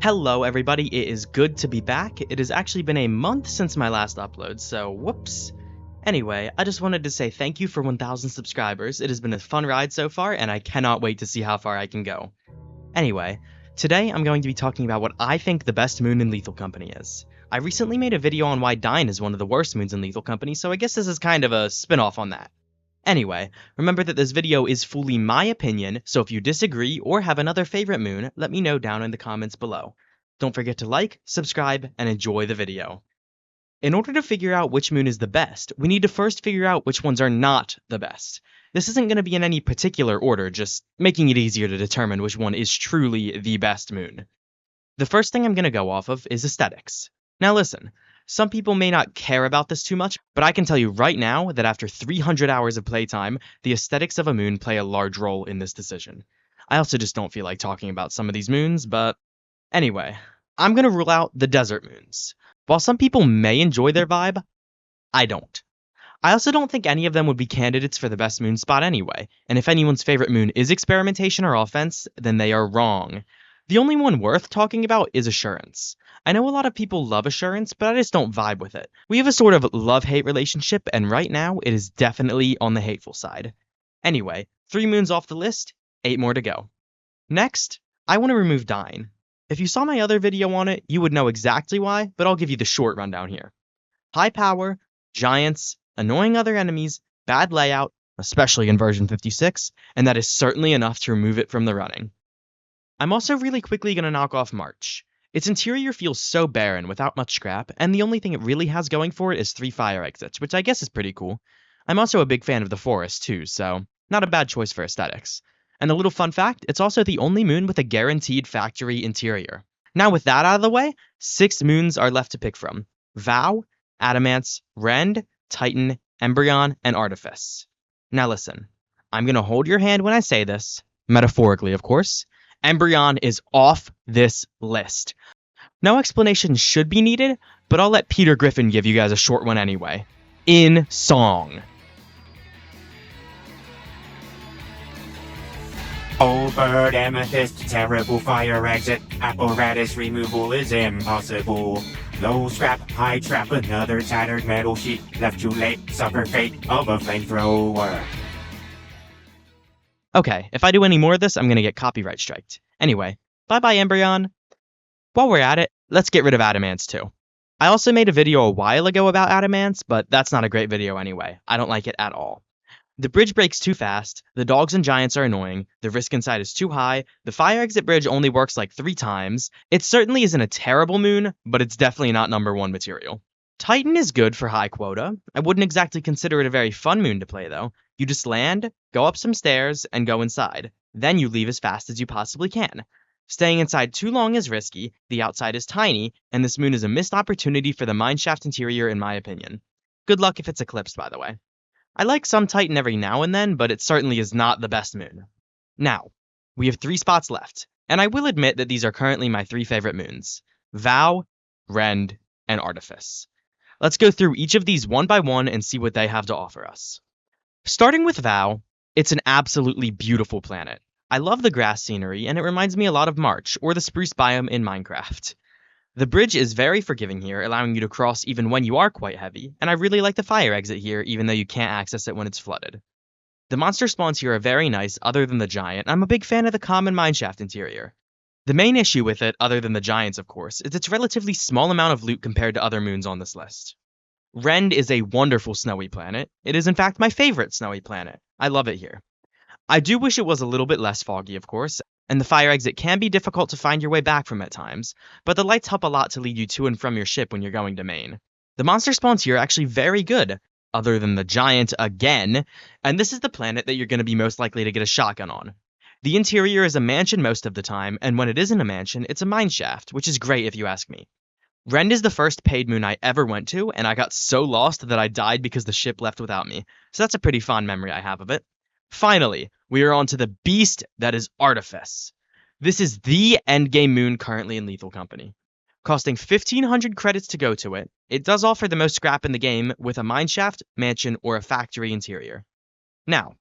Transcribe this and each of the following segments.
Hello everybody, it is good to be back. It has actually been a month since my last upload, so whoops. Anyway, I just wanted to say thank you for 1,000 subscribers. It has been a fun ride so far, and I cannot wait to see how far I can go. Anyway, today I'm going to be talking about what I think the best moon in Lethal Company is. I recently made a video on why Dyne is one of the worst moons in Lethal Company, so I guess this is kind of a spin-off on that. Anyway, remember that this video is fully my opinion, so if you disagree or have another favorite moon, let me know down in the comments below. Don't forget to like, subscribe, and enjoy the video. In order to figure out which moon is the best, we need to first figure out which ones are not the best. This isn't going to be in any particular order, just making it easier to determine which one is truly the best moon. The first thing I'm going to go off of is aesthetics. Now listen, some people may not care about this too much, but I can tell you right now that after 300 hours of playtime, the aesthetics of a moon play a large role in this decision. I also just don't feel like talking about some of these moons, but anyway, I'm going to rule out the desert moons. While some people may enjoy their vibe, I don't. I also don't think any of them would be candidates for the best moon spot anyway, and if anyone's favorite moon is experimentation or offense, then they are wrong. The only one worth talking about is Assurance. I know a lot of people love Assurance, but I just don't vibe with it. We have a sort of love-hate relationship, and right now, it is definitely on the hateful side. Anyway, 3 moons off the list, 8 more to go. Next, I want to remove Dyne. If you saw my other video on it, you would know exactly why, but I'll give you the short rundown here. High power, giants, annoying other enemies, bad layout, especially in version 56, and that is certainly enough to remove it from the running. I'm also really quickly going to knock off March. Its interior feels so barren without much scrap, and the only thing it really has going for it is 3 fire exits, which I guess is pretty cool. I'm also a big fan of the forest too, so not a bad choice for aesthetics. And a little fun fact, it's also the only moon with a guaranteed factory interior. Now with that out of the way, 6 moons are left to pick from. Vow, Adamance, Rend, Titan, Embryon, and Artifice. Now listen, I'm going to hold your hand when I say this, metaphorically of course. Embryon is off this list. No explanation should be needed, but I'll let Peter Griffin give you guys a short one anyway. In song. Old bird, amethyst, terrible fire exit. Apparatus removal is impossible. Low scrap, high trap, another tattered metal sheet. Left too late, suffer fate of a flamethrower. Okay, if I do any more of this, I'm gonna get copyright striked. Anyway, bye-bye Embryon. While we're at it, let's get rid of Adamance too. I also made a video a while ago about Adamance, but that's not a great video anyway. I don't like it at all. The bridge breaks too fast, the dogs and giants are annoying, the risk inside is too high, the fire exit bridge only works like 3 times. It certainly isn't a terrible moon, but it's definitely not #1 material. Titan is good for high quota. I wouldn't exactly consider it a very fun moon to play though. You just land, go up some stairs, and go inside. Then you leave as fast as you possibly can. Staying inside too long is risky, the outside is tiny, and this moon is a missed opportunity for the mineshaft interior in my opinion. Good luck if it's eclipsed, by the way. I like some Titan every now and then, but it certainly is not the best moon. Now, we have 3 spots left, and I will admit that these are currently my 3 favorite moons. Vow, Rend, and Artifice. Let's go through each of these one by one and see what they have to offer us. Starting with Vow, it's an absolutely beautiful planet. I love the grass scenery, and it reminds me a lot of March, or the spruce biome in Minecraft. The bridge is very forgiving here, allowing you to cross even when you are quite heavy, and I really like the fire exit here, even though you can't access it when it's flooded. The monster spawns here are very nice, other than the giant. I'm a big fan of the common mineshaft interior. The main issue with it, other than the giants of course, is its relatively small amount of loot compared to other moons on this list. Rend is a wonderful snowy planet. It is in fact my favorite snowy planet. I love it here. I do wish it was a little bit less foggy, of course, and the fire exit can be difficult to find your way back from at times, but the lights help a lot to lead you to and from your ship when you're going to main. The monster spawns here are actually very good, other than the giant again, and this is the planet that you're going to be most likely to get a shotgun on. The interior is a mansion most of the time, and when it isn't a mansion, it's a mineshaft, which is great if you ask me. Rend is the first paid moon I ever went to, and I got so lost that I died because the ship left without me, so that's a pretty fond memory I have of it. Finally, we are on to the beast that is Artifice. This is the endgame moon currently in Lethal Company. Costing 1,500 credits to go to it, it does offer the most scrap in the game with a mineshaft, mansion, or a factory interior. Now,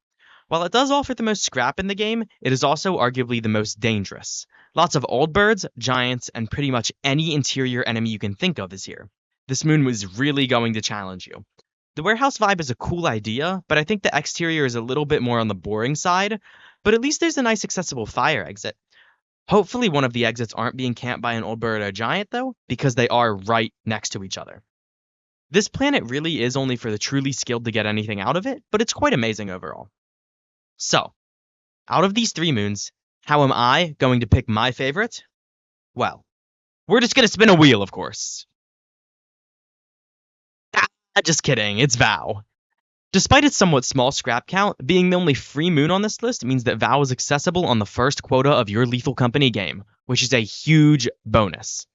While it does offer the most scrap in the game, it is also arguably the most dangerous. Lots of old birds, giants, and pretty much any interior enemy you can think of is here. This moon was really going to challenge you. The warehouse vibe is a cool idea, but I think the exterior is a little bit more on the boring side, but at least there's a nice accessible fire exit. Hopefully one of the exits aren't being camped by an old bird or a giant though, because they are right next to each other. This planet really is only for the truly skilled to get anything out of it, but it's quite amazing overall. So, out of these 3 moons, how am I going to pick my favorite? Well, we're just going to spin a wheel, of course. Just kidding, it's Vow. Despite its somewhat small scrap count, being the only free moon on this list means that Vow is accessible on the first quota of your Lethal Company game, which is a huge bonus.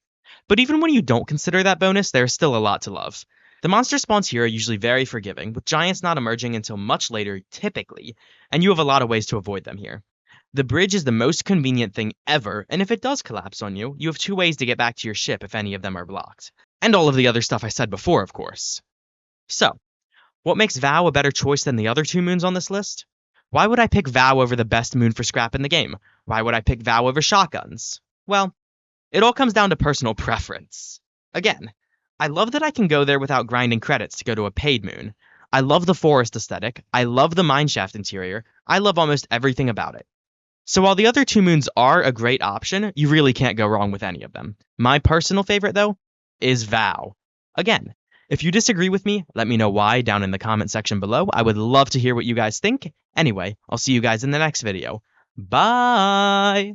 But even when you don't consider that bonus, there's still a lot to love. The monster spawns here are usually very forgiving, with giants not emerging until much later, typically, and you have a lot of ways to avoid them here. The bridge is the most convenient thing ever, and if it does collapse on you, you have 2 ways to get back to your ship if any of them are blocked. And all of the other stuff I said before, of course. So, what makes Vow a better choice than the other 2 moons on this list? Why would I pick Vow over the best moon for scrap in the game? Why would I pick Vow over shotguns? Well, it all comes down to personal preference. Again, I love that I can go there without grinding credits to go to a paid moon. I love the forest aesthetic, I love the mineshaft interior, I love almost everything about it. So while the other 2 moons are a great option, you really can't go wrong with any of them. My personal favorite, though, is Vow. Again, if you disagree with me, let me know why down in the comment section below. I would love to hear what you guys think. Anyway, I'll see you guys in the next video. Bye!